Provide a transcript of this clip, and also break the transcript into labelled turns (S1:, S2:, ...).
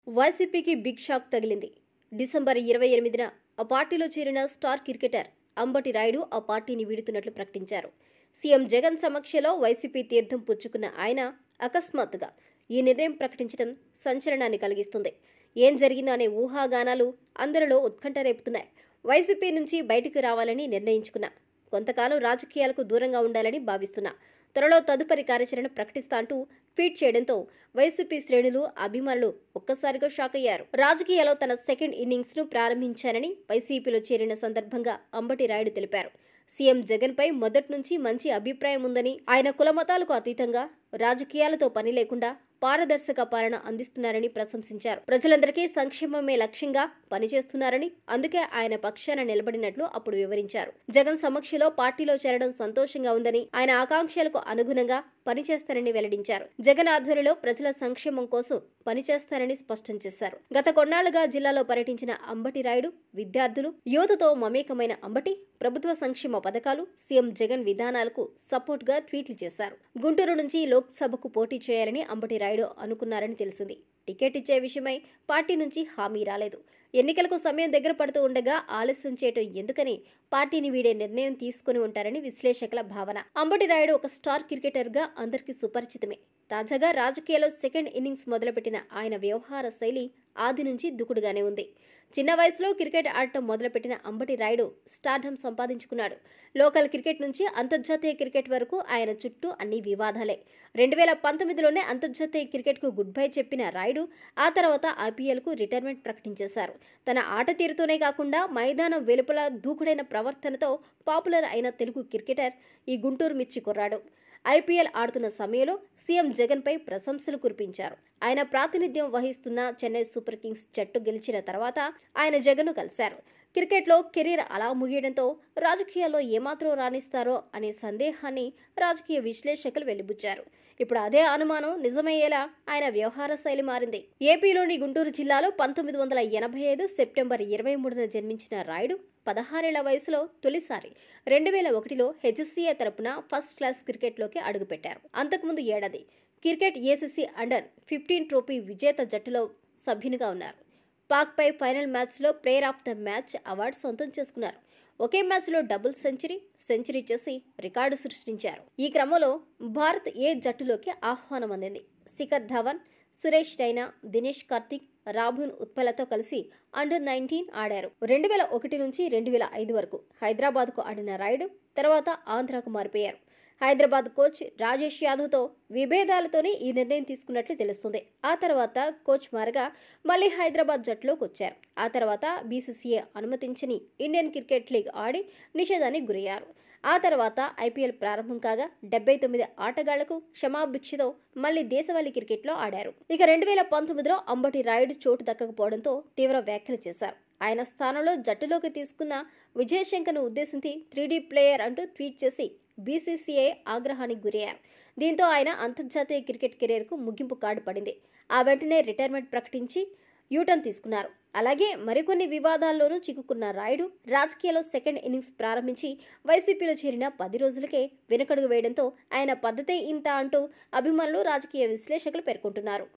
S1: వైసీపీకి big shock తగిలింది. December 28న ఆ పార్టీలో చేరిన స్టార్ క్రికెటర్ అంబటి రాయుడు ఆ పార్టీని వీడుతున్నట్లు ప్రకటించారు. సీఎం జగన్ సమక్షంలో వైసీపీ తీర్థం పుచ్చుకున్న ఆయన అకస్మాత్తుగా ఈ నిర్ణయం ప్రకటించడం సంచలనాన్ని కలిగిస్తుంది. ఏం జరిగిందో అనే ఊహాగానాలు అందరిలో ఉత్కంఠ రేపుతున్నాయి. వైసీపీ నుంచి బయటికి రావాలని నిర్ణయించుకున్నా, కొంతకాలం రాజకీయాలకు దూరంగా ఉండాలని భావిస్తున్నా, త్వరలో తదుపరి కార్యాచరణ ప్రకటిస్తా అంటూ ట్వీట్ చేయడంతో వైసీపీ శ్రేణులు, అభిమానులు ఒక్కసారిగా షాక్ అయ్యారు. రాజకీయాల్లో తన సెకండ్ ఇన్నింగ్స్ ను ప్రారంభించానని వైసీపీలో చేరిన సందర్భంగా అంబటి రాయుడు తెలిపారు. సీఎం జగన్ పై మొదటి నుంచి మంచి అభిప్రాయం ఉందని, ఆయన కులమతాలకు అతీతంగా రాజకీయాలతో పని లేకుండా పారదర్శక పాలన అందిస్తున్నారని ప్రశంసించారు. ప్రజలందరికీ సంక్షేమమే లక్ష్యంగా పనిచేస్తున్నారని, అందుకే ఆయన పక్షాన నిలబడినట్లు అప్పుడు వివరించారు. జగన్ సమక్షంలో పార్టీలో చేరడం సంతోషంగా ఉందని, ఆయన ఆకాంక్షలకు అనుగుణంగా పనిచేస్తారని వెల్లడించారు. జగన్ ఆధ్వర్యంలో ప్రజల సంక్షేమం కోసం పనిచేస్తారని స్పష్టం చేశారు. గత కొన్నాళ్లుగా జిల్లాలో పర్యటించిన అంబటి రాయుడు విద్యార్థులు, యువతతో మమేకమైన అంబటి ప్రభుత్వ సంక్షేమ పథకాలు, సీఎం జగన్ విధానాలకు సపోర్ట్ గా ట్వీట్లు చేశారు. గుంటూరు నుంచి లోక్సభకు పోటీ చేయాలని అంబటి రాయుడు అనుకున్నారని తెలిసింది. టికెట్ ఇచ్చే విషయమై పార్టీ నుంచి హామీ రాలేదు. ఎన్నికలకు సమయం దగ్గర పడుతూ ఉండగా ఆలస్యం చేయటం ఎందుకని పార్టీని వీడే నిర్ణయం తీసుకుని ఉంటారని విశ్లేషకుల భావన. అంబటి రాయుడు ఒక స్టార్ క్రికెటర్ గా అందరికీ సుపరిచితమే. తాజాగా రాజకీయాల్లో సెకండ్ ఇన్నింగ్స్ మొదలుపెట్టిన ఆయన వ్యవహార శైలి ఆది నుంచి దూకుడుగానే ఉంది. చిన్న వయసులో క్రికెట్ ఆడటం మొదలుపెట్టిన అంబటి రాయుడు స్టార్డమ్ సంపాదించుకున్నాడు. లోకల్ క్రికెట్ నుంచి అంతర్జాతీయ క్రికెట్ వరకు ఆయన చుట్టూ అన్ని వివాదాలే. 2019లోనే అంతర్జాతీయ క్రికెట్కు గుడ్ బై చెప్పిన రాయుడు ఆ తర్వాత ఐపీఎల్కు రిటైర్మెంట్ ప్రకటించేశారు. తన ఆట తీరుతోనే కాకుండా మైదానం వెలుపల దూకుడైన ప్రవర్తనతో పాపులర్ అయిన తెలుగు క్రికెటర్ ఈ గుంటూరు మిర్చి కుర్రాడు. ఐపీఎల్ ఆడుతున్న సమయంలో సీఎం జగన్ పై ప్రశంసలు కురిపించారు. ఆయన ప్రాతినిధ్యం వహిస్తున్న చెన్నై సూపర్ కింగ్స్ జట్టు గెలిచిన తర్వాత ఆయన జగన్ను కలిశారు. క్రికెట్లో కెరీర్ అలా ముగియడంతో రాజకీయాల్లో ఏమాత్రం రాణిస్తారో అనే సందేహాన్ని రాజకీయ విశ్లేషకులు వెలిబుచ్చారు. ఇప్పుడు అదే అనుమానం నిజమయ్యేలా ఆయన వ్యవహార శైలి మారింది. ఏపీలోని గుంటూరు జిల్లాలో 1985 సెప్టెంబర్ 23న జన్మించిన రాయుడు 16 వయసులో తొలిసారి 2001లో హెచ్సీఏ తరపున ఫస్ట్ క్లాస్ క్రికెట్లోకి అడుగుపెట్టారు. అంతకుముందు ఏడాది క్రికెట్ ఏసీసీ అండర్-15 ట్రోఫీ విజేత జట్టులో సభ్యునిగా ఉన్నారు. పాక్పై ఫైనల్ మ్యాచ్లో player of the match award సొంతం చేసుకున్నారు. ఒకే మ్యాచ్లో డబుల్ సెంచరీ చేసి రికార్డు సృష్టించారు. ఈ క్రమంలో భారత్ ఏ జట్టులోకి ఆహ్వానం అందింది. శిఖర్ ధవన్, సురేష్ రైనా, దినేష్ కార్తిక్, రాబిన్ ఉత్పలతో కలిసి అండర్-19 ఆడారు. 2001 నుంచి 2005 వరకు హైదరాబాద్కు ఆడిన రాయుడు తర్వాత ఆంధ్రాకు మారిపోయారు. హైదరాబాద్ కోచ్ రాజేష్ యాదవ్తో విభేదాలతోనే ఈ నిర్ణయం తీసుకున్నట్లు తెలుస్తుంది. ఆ తర్వాత కోచ్ మారగా మళ్లీ హైదరాబాద్ జట్టులోకి వచ్చారు. ఆ తర్వాత బీసీసీఐ అనుమతించని ఇండియన్ క్రికెట్ లీగ్ ఆడి నిషేధానికి గురయ్యారు. ఆ తర్వాత ఐపీఎల్ ప్రారంభం కాగా 79 ఆటగాళ్లకు క్షమాభిక్షతో మళ్లీ దేశవాళీ క్రికెట్లో ఆడారు. ఇక 2019లో అంబటి రాయుడు చోటు దక్కకపోవడంతో తీవ్ర వ్యాఖ్యలు చేశారు. ఆయన స్థానంలో జట్టులోకి తీసుకున్న విజయ్ శంకర్ను ఉద్దేశించి 3D ప్లేయర్ అంటూ ట్వీట్ చేసి బీసీసీఐ ఆగ్రహానికి గురయ్యారు. దీంతో ఆయన అంతర్జాతీయ క్రికెట్ కెరీర్కు ముగింపు కార్డు పడింది. ఆ వెంటనే రిటైర్మెంట్ ప్రకటించి యూటర్న్ తీసుకున్నారు. అలాగే మరికొన్ని వివాదాల్లోనూ చిక్కుకున్న రాయుడు రాజకీయాల్లో సెకండ్ ఇన్నింగ్స్ ప్రారంభించి వైసీపీలో చేరిన 10 రోజులకే వెనుకడుగు వేయడంతో ఆయన పద్ధతే ఇంత అంటూ అభిమానులు, రాజకీయ విశ్లేషకులు పేర్కొంటున్నారు.